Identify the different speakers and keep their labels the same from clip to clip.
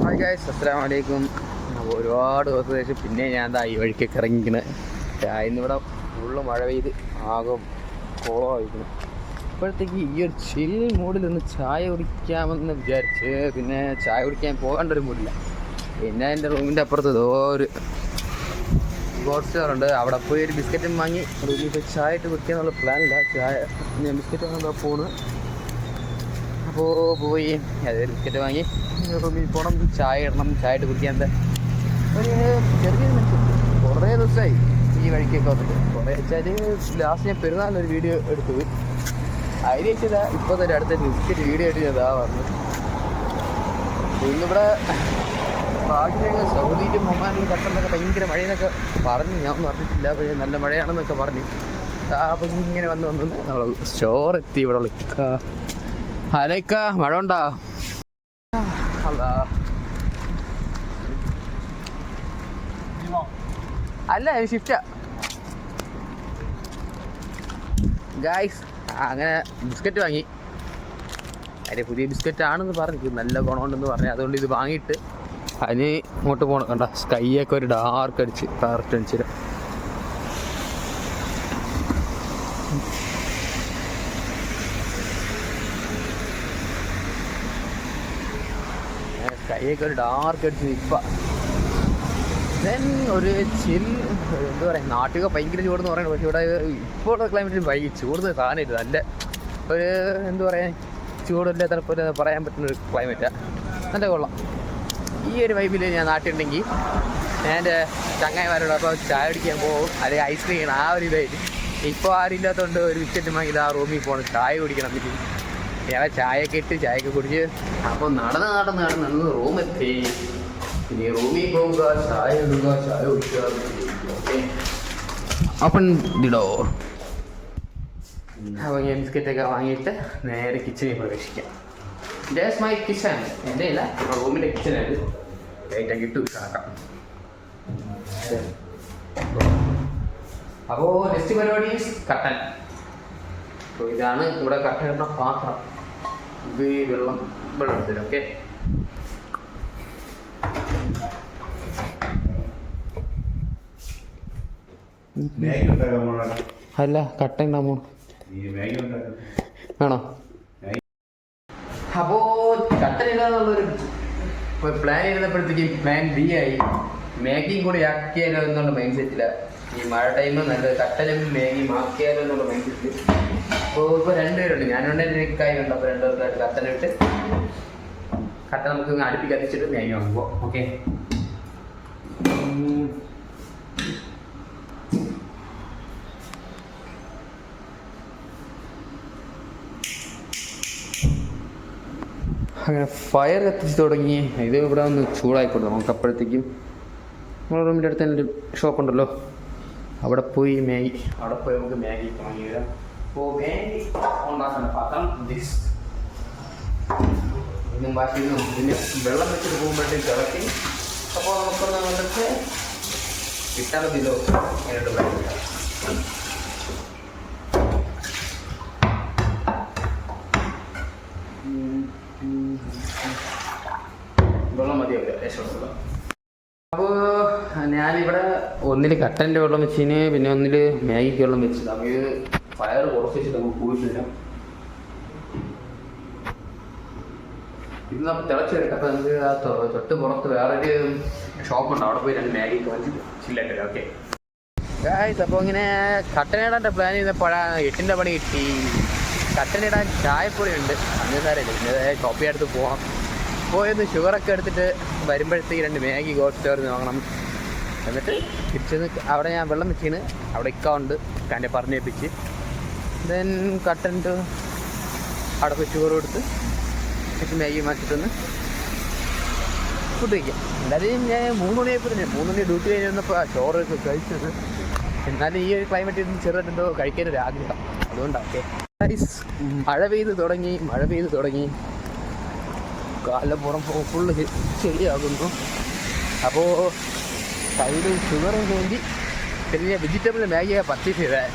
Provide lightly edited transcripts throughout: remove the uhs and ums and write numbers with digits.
Speaker 1: Hi guys, അസ്സലാമു അലൈക്കും. ഒരുപാട് ദിവസത്തിന് ശേഷം പിന്നെ ഞാൻ എന്താ ഈ വഴിക്കൊക്കെ ഇറങ്ങിക്കണത്. ഇന്നിവിടെ ഫുള്ള് മഴ പെയ്ത് ആകും കുളമായിരിക്കണം. അപ്പോഴത്തേക്ക് ഈ ഒരു ചിൽ മൂഡിൽ നിന്ന് ചായ കുടിക്കാമെന്ന് വിചാരിച്ച് പിന്നെ ചായ കുടിക്കാൻ പോകേണ്ട ഒരു മൂഡില്ല. പിന്നെ എൻ്റെ റൂമിൻ്റെ അപ്പുറത്ത് ഏതോ ഒരു ഗോഡ് സ്റ്റോറുണ്ട്, അവിടെ പോയി ഒരു ബിസ്ക്കറ്റും വാങ്ങി റൂമിൽ പോയി ചായ ഇട്ട് കുടിക്കുക എന്നുള്ള പ്ലാനില്ല. ഞാൻ ബിസ്ക്കറ്റ് വാങ്ങാൻ പോണ്. അപ്പോൾ പോയി അതൊരു ബിസ്ക്കറ്റ് വാങ്ങി റൂമിൽ പോകണം, ചായ ഇടണം, ചായ ഇട്ട് കുടിക്കാൻ എന്താ ഒരു ചെറിയൊരു മനസ്സിൽ കുറേ ദിവസമായി ഈ വഴിക്കൊക്കെ വന്നിട്ട്. കുറേ വെച്ചാൽ ലാസ്റ്റ് ഞാൻ പെരുന്നാളിനൊരു വീഡിയോ എടുത്തത് അതിന് വെച്ചതാ ഇപ്പോൾ തന്നെ അടുത്ത ബിസ്ക്കറ്റ് വീഡിയോ ആയിട്ട് ഞാൻ പറഞ്ഞു. ഇന്നിവിടെ ഭാഗ്യം സൗദിയിലും ഒമാനിലും ഖത്തറിലൊക്കെ ഭയങ്കര മഴയെന്നൊക്കെ പറഞ്ഞു. ഞാൻ പറഞ്ഞിട്ടില്ല, പക്ഷേ നല്ല മഴയാണെന്നൊക്കെ പറഞ്ഞു. അപ്പം ഇങ്ങനെ വന്ന് നമ്മൾ സ്റ്റോർ എത്തി. ഇവിടെ വിളിക്ക അലക്ക മഴ ഉണ്ടോ? അല്ല ഷിഫ്റ്റാ ഗായ്സ്. അങ്ങനെ ബിസ്ക്കറ്റ് വാങ്ങി. അതിൻ്റെ പുതിയ ബിസ്ക്കറ്റ് ആണെന്ന് പറഞ്ഞു, നല്ല ഗുണമുണ്ടെന്ന് പറഞ്ഞു. അതുകൊണ്ട് ഇത് വാങ്ങിയിട്ട് അതിന് ഇങ്ങോട്ട് പോകണം. കണ്ട സ്കൈയൊക്കെ ഒരു ഡാർക്ക് അടിച്ച് കറക്റ്റ് അടിച്ചിട്ട് സ്കൈയൊക്കെ ഒരു ഡാർക്ക് അടിച്ച് നിൽക്കുക. ദെൻ ഒരു ചിൽ എന്താ പറയുക, നാട്ടിലൊക്കെ ഭയങ്കര ചൂടെന്ന് പറയുന്നത്. പക്ഷേ ഇവിടെ ഇപ്പോഴുള്ള ക്ലൈമറ്റിൽ ഭയങ്കര ചൂട് സാധനമില്ല. നല്ല ഒരു എന്താ പറയുക, ചൂടില്ല തണുപ്പില്ല പറയാൻ പറ്റുന്നൊരു ക്ലൈമറ്റാണ്. നല്ല കൊള്ളാം. ഈ ഒരു വൈബിൽ ഞാൻ നാട്ടിലുണ്ടെങ്കിൽ ഞാൻ എൻ്റെ ചങ്ങായിമാരോടൊപ്പം ചായ കുടിക്കാൻ പോകും, അല്ലെങ്കിൽ ഐസ്ക്രീം ചെയ്യണം. ആ ഒരു ഇതായിട്ട് ഇപ്പോൾ ആരും ഇല്ലാത്തതുകൊണ്ട് ഒരു ബിസ്ക്കറ്റ് വാങ്ങിയത് ആ റൂമിൽ പോകണം, ചായ കുടിക്കണം. ഞാൻ ചായയൊക്കെ ഇട്ട് ചായയൊക്കെ കുടിച്ച് അപ്പോൾ നടന്ന് റൂമെത്തി. ഇനി റൂമിൽ പോവുക, ചായ ഇടുക, ചായ കുടിക്കുക. Okay, open the door. അപ്പോൾ ഞാൻ ബിസ്ക്കറ്റൊക്കെ വാങ്ങിയിട്ട് നേരെ കിച്ചണിൽ പ്രവേശിക്കാം. That's my kitchen. എൻ്റെ അല്ല, റൂമിൻ്റെ കിച്ചണായത്. ലൈറ്റൊക്കെ ഇട്ട് ഉഷാക്കാം. അപ്പോൾ നെക്സ്റ്റ് പരിപാടി കട്ടൻ. അപ്പോൾ ഇതാണ് ഇവിടെ കട്ടൻ ഇടുന്ന പാത്രം. ഇത് വെള്ളം എടുത്തരും. ഓക്കെ, അല്ല കട്ടൻ ഉണ്ടാകുമോ ആണോ? അപ്പോൾ കട്ടൻ ഇടാന്നുള്ളൊരു പ്ലാൻ ചെയ്തപ്പോഴത്തേക്കും പ്ലാൻ ബി ആയി. മാഗിയും കൂടി ആക്കിയാലോ എന്നുള്ള മൈൻഡ് സെറ്റില്ല. ഈ മഴ ടൈം നല്ല കട്ടനും മാഗിയും ആക്കിയാലോ എന്നുള്ള മൈൻഡ് സെറ്റ്. അപ്പോൾ ഇപ്പോൾ രണ്ടുപേരുണ്ട്, ഞാനുണ്ട് എൻ്റെ നിൽക്കായി ഉണ്ട്. അപ്പോൾ രണ്ടുപേർക്കായിട്ട് കട്ടനിട്ട് കട്ടൻ നമുക്ക് അടുപ്പി കത്തിച്ചിട്ട് മാഗി വാങ്ങുമ്പോൾ. ഓക്കെ, അങ്ങനെ ഫയർ കത്തിച്ച് തുടങ്ങി. ഇത് ഇവിടെ ഒന്ന് ചൂടായിക്കോട്ടെ നമുക്ക്. അപ്പോഴത്തേക്കും നമ്മുടെ റൂമിൻ്റെ അടുത്ത് തന്നെ ഒരു ഷോപ്പുണ്ടല്ലോ, അവിടെ പോയി നമുക്ക് മാഗി വാങ്ങി വരാം. അപ്പോൾ മാഗി ഉണ്ടാക്കുന്ന പാത്രം ഇന്നും ബാക്കി ഇതിന് വെള്ളം വെച്ചിട്ട് പോകുമ്പോഴത്തേക്ക് തിളക്കി. അപ്പോൾ നമുക്കൊന്ന് വന്നിട്ട് കിട്ടാൻ മതിയല്ലോ. വെള്ളം മതിയാവില്ല രക്ഷപ്പെടുക. അപ്പോൾ ഞാനിവിടെ ഒന്നിൽ കട്ടൻ്റെ വെള്ളം വെച്ചിന്, പിന്നെ ഒന്നിൽ മാഗിക്ക് വെള്ളം വെച്ചത്. അപ്പോൾ ഇത് ഫയർ കുറച്ച് വെച്ചിട്ട് നമുക്ക് പോയിട്ട് തരാം. ഇത് നമുക്ക് തിളച്ച് വരട്ടെ. അപ്പോൾ നമുക്ക് ആ തൊട്ട് പുറത്ത് വേറൊരു ഷോപ്പുണ്ട്, അവിടെ പോയി രണ്ട് മാഗിക്ക് വാങ്ങിച്ച് ചില്ലായിട്ട്. ഓക്കെ ഗായ്സ്, അപ്പോൾ ഇങ്ങനെ കട്ടനിടാൻ്റെ പ്ലാൻ ചെയ്തപ്പോഴാണ് 8ൻ്റെ പണി കിട്ടി. കട്ടനിടാൻ ചായപ്പൊടി ഉണ്ട്, അങ്ങനെ സാരമില്ല. പിന്നെ ഷോപ്പിൽ അടുത്ത് പോകാം. പോയൊന്ന് ഷുഗറൊക്കെ എടുത്തിട്ട് വരുമ്പോഴത്തേക്ക് രണ്ട് മാഗി ഗോഡ് സ്റ്റോറിൽ വാങ്ങണം. എന്നിട്ട് തിരിച്ചെന്ന് അവിടെ ഞാൻ വെള്ളം വെച്ചിന്, അവിടെ ഇക്കാവുണ്ട് കണ്ടെ പറഞ്ഞേപ്പിച്ച്. ദെൻ കട്ടനിട്ട് അവിടെ പോയി ഷുഗർ കൊടുത്ത് എന്നിട്ട് മാഗി മാറ്റിട്ടൊന്ന് ഫുഡ് കഴിക്കാം. എന്തായാലും ഞാൻ 3 മണിയായപ്പോൾ 3 മണി ഡ്യൂട്ടി കഴിഞ്ഞപ്പോൾ ചോറൊക്കെ കഴിച്ചത്. എന്നാലും ഈ ഒരു ക്ലൈമറ്റിൽ ചെറുതായിട്ടെന്തോ കഴിക്കാനൊരു ആഗ്രഹം, അതുകൊണ്ടാണ്. ഓക്കെ, മഴ പെയ്ത് തുടങ്ങി. കാലപ്പുറം ഫുള്ള് ശരിയാകുന്നു. അപ്പോൾ കയ്യിൽ ഷുഗറും വേണ്ടി ചെറിയ വെജിറ്റബിൾ മാഗിയൊക്കെ പർച്ചേസ് ചെയ്തത്.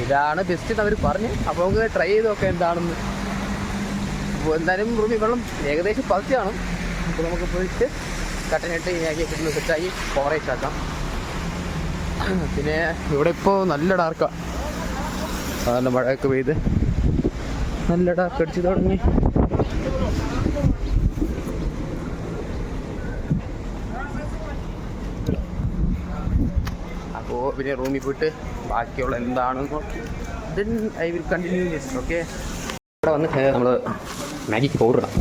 Speaker 1: ഇതാണ് ബെസ്റ്റ് എന്ന് അവർ പറഞ്ഞു. അപ്പോൾ നമുക്ക് ട്രൈ ചെയ്ത് നോക്കാം എന്താണെന്ന്. അപ്പോൾ എന്തായാലും റൂമിൽ വെള്ളം ഏകദേശം പതിച്ചാണ്. അപ്പോൾ നമുക്ക് പോയിട്ട് കട്ടനിട്ട് മാഗിയൊക്കെ ഇട്ട് സെറ്റാക്കി കോറേജ് ആക്കാം. പിന്നെ ഇവിടെ ഇപ്പോൾ നല്ല ഡാർക്കാണ്, നല്ല മഴയൊക്കെ പെയ്ത് നല്ല ഡാർക്ക് അടിച്ച് തുടങ്ങി. അപ്പോൾ പിന്നെ റൂമിൽ പോയിട്ട് ബാക്കിയുള്ള എന്താണെന്ന് നോക്കി then I will continue this. Okay, ഇവിടെ വന്ന് നമ്മൾ മാഗിക്ക് പൗഡർ ഇടാം.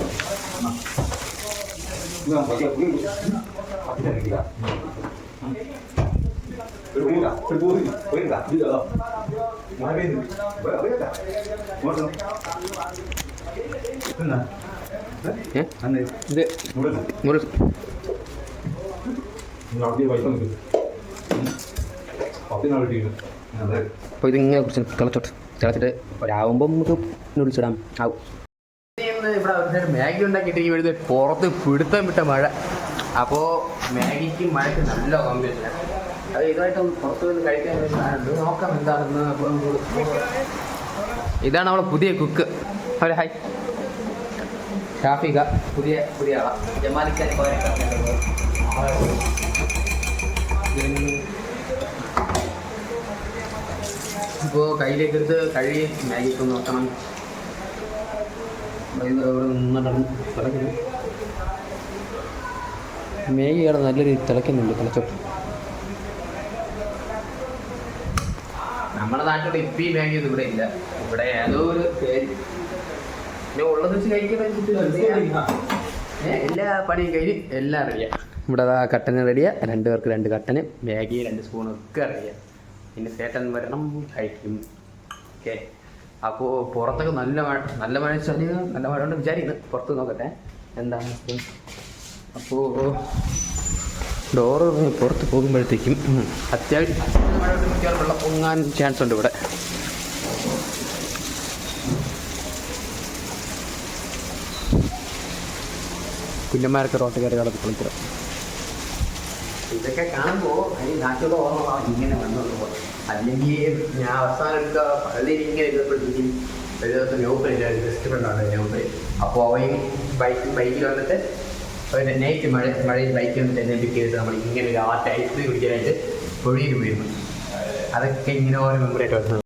Speaker 1: ഇത് നൂഡിൽസ് അപ്പോൾ ഇതിങ്ങനെ കുറച്ച് തിളച്ചിട്ട് ഒരാകുമ്പോൾ നമുക്ക് നൂഡിൽസ് ഇടാം ആവും. ഇവിടെ ഒരു മാഗി ഉണ്ടാക്കിയിട്ട് ഈ വരുന്നത് പുറത്ത് പിടുത്തം വിട്ട മഴ. അപ്പോൾ മാഗിക്ക് മഴയ്ക്ക് നല്ല കോമ്പിനേഷനാണ്. അത് ഇതായിട്ട് പുറത്ത് നിന്ന് കഴിക്കാൻ വേണ്ടി നോക്കാം എന്താണെന്ന്. ഇതാണ് നമ്മളെ പുതിയ കുക്ക്. ഒരു ഹായ് ഷാഫിക, പുതിയ ആളാണ്. ജമാലിക്കാൻ ഇപ്പോൾ കയ്യിലേക്ക് എടുത്ത് കഴുകി മാഗിക്ക് ഒന്ന് നോക്കണം. മാഗി അവിടെ നല്ല രീതിയിൽ തിളയ്ക്കുന്നുണ്ട്. തിളച്ചോട്ട് നമ്മുടെ നാട്ടിൽ ഇപ്പം ഈ മാഗി ഒന്നും ഇവിടെ ഇല്ല. ഇവിടെ ഏതോ ഒരു പേര് പിന്നെ ഉള്ളത് വെച്ച് കഴിക്കാൻ എല്ലാ പണിയും കഴിഞ്ഞ് എല്ലാം റെഡിയാണ്. ഇവിടെ കട്ടന് റെഡിയാണ്, 2 പേർക്ക് 2 കട്ടന്, മാഗി 2 സ്പൂണൊക്കെ റെഡിയാണ്. പിന്നെ ചേട്ടൻ വരണം കഴിക്കും. ഓക്കെ, അപ്പോൾ പുറത്തൊക്കെ നല്ല മഴ വെച്ചാൽ നല്ല മഴ കൊണ്ട് വിചാരിക്കുന്നു. പുറത്ത് നോക്കട്ടെ എന്താണ്. അപ്പോൾ ഡോറ് പുറത്ത് പോകുമ്പോഴത്തേക്കും അത്യാവശ്യം മഴ കൊണ്ട് വെള്ളം പൊങ്ങാൻ ചാൻസ് ഉണ്ട് ഇവിടെ. കുഞ്ഞന്മാരൊക്കെ റോട്ട് കയറി കിടന്ന് കുളിക്കുക. ഇതൊക്കെ കാണുമ്പോൾ ഈ നാട്ടിലൂടെ ഓർമ്മ ഇങ്ങനെ വന്നു. അല്ലെങ്കിൽ ഞാൻ അവസാനം എടുക്കുക പള്ളിയിൽ ഇങ്ങനെ ഇരുന്നപ്പോഴത്തേക്കും ഒരു ദിവസം നോബിളില്ല, ബെസ്റ്റ് ഫ്രണ്ടാണ് നോബിൾ. അപ്പോൾ അവയും ബൈക്കിൽ വന്നിട്ട് ഒരു നൈറ്റ് മഴയിൽ ബൈക്കിൽ വന്നിട്ട് എന്നെ പിക്ക് ചെയ്തിട്ട് നമ്മൾ ഇങ്ങനെ ഒരു ഐസ്ക്രീം കുടിക്കാനായിട്ട് പൊഴിയിൽ പോയിരുന്നു. അതൊക്കെ ഇങ്ങനെ ഓരോ മെമ്മറി ആയിട്ട് വരുന്നത്.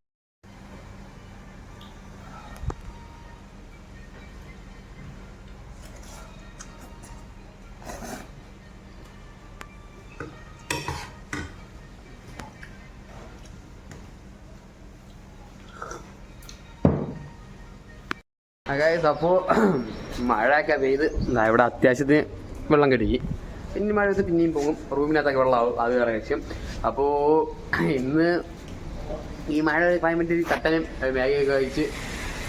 Speaker 1: അപ്പോൾ മഴയൊക്കെ പെയ്ത് ഇവിടെ അത്യാവശ്യത്തിന് വെള്ളം കെടുക്കി. പിന്നെ മഴ പെയ്ത് പിന്നെയും പോകും, റൂമിനകത്തൊക്കെ വെള്ളമാവും, അത് വേറെ ലക്ഷ്യം. അപ്പോൾ ഇന്ന് ഈ മഴ ക്ലൈമറ്റ് കട്ടനും മാഗിയൊക്കെ കഴിച്ച്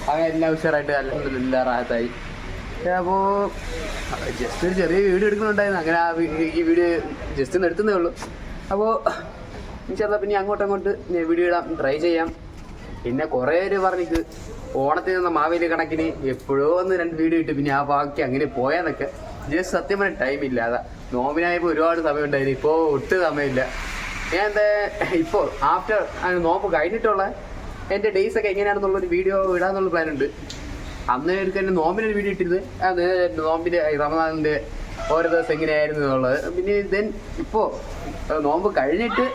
Speaker 1: അങ്ങനെ എല്ലാം ഉഷാറായിട്ട് അൽഹംദുലില്ലാ റാഹത്തായി. അപ്പോൾ ജസ്റ്റ് ഒരു ചെറിയ വീഡിയോ എടുക്കുന്നുണ്ടായിരുന്നു. അങ്ങനെ ഈ വീഡിയോ ജസ്റ്റ് ഒന്ന് എടുത്തതേ ഉള്ളൂ. അപ്പോൾ ഇൻഷാല്ലാ പിന്നെ അങ്ങോട്ട് വീഡിയോ ഇടാം, ട്രൈ ചെയ്യാം. പിന്നെ കുറേ പേര് പറഞ്ഞിട്ട് ഓണത്തിൽ നിന്ന് മാവേലി കണക്കിന് എപ്പോഴോ ഒന്ന് 2 വീഡിയോ ഇട്ട് പിന്നെ ആ ബാക്കി അങ്ങനെ പോയാന്നൊക്കെ. ജസ്റ്റ് സത്യം പറഞ്ഞാൽ ടൈമില്ല. അതാ നോമ്പിനായപ്പോൾ ഒരുപാട് സമയം ഉണ്ടായിരുന്നു, ഇപ്പോൾ ഒട്ടും സമയമില്ല. ഞാൻ എന്താ ഇപ്പോൾ ആഫ്റ്റർ നോമ്പ് കഴിഞ്ഞിട്ടുള്ള എൻ്റെ ഡേയ്സൊക്കെ എങ്ങനെയാണെന്നുള്ളൊരു വീഡിയോ ഇടാന്നുള്ള പ്ലാനുണ്ട്. അന്ന് എടുക്കാൻ നോമ്പിനൊരു വീഡിയോ ഇട്ടിരുന്നത്, അത് നോമ്പിൻ്റെ റമദാനിൻ്റെ ഓരോ ദിവസം എങ്ങനെയായിരുന്നു എന്നുള്ളത്. പിന്നെ ദെൻ ഇപ്പോൾ നോമ്പ് കഴിഞ്ഞിട്ട്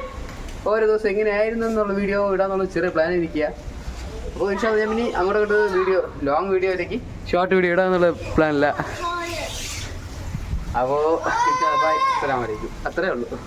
Speaker 1: ഓരോ ദിവസം എങ്ങനെയായിരുന്നു എന്നുള്ള വീഡിയോ ഇടാന്നുള്ള ചെറിയ പ്ലാൻ ഇരിക്കുക. അപ്പോൾ ഇൻഷാല്ലാ ഞാൻ ഇനി അങ്ങോട്ട് വീഡിയോ ലോങ് വീഡിയോയിലേക്ക് ഷോർട്ട് വീഡിയോ ഇടാന്നുള്ള പ്ലാനില്ല. അപ്പോൾ ബൈ, അസ്സലാമു അലൈക്കും, അത്രേ ഉള്ളൂ.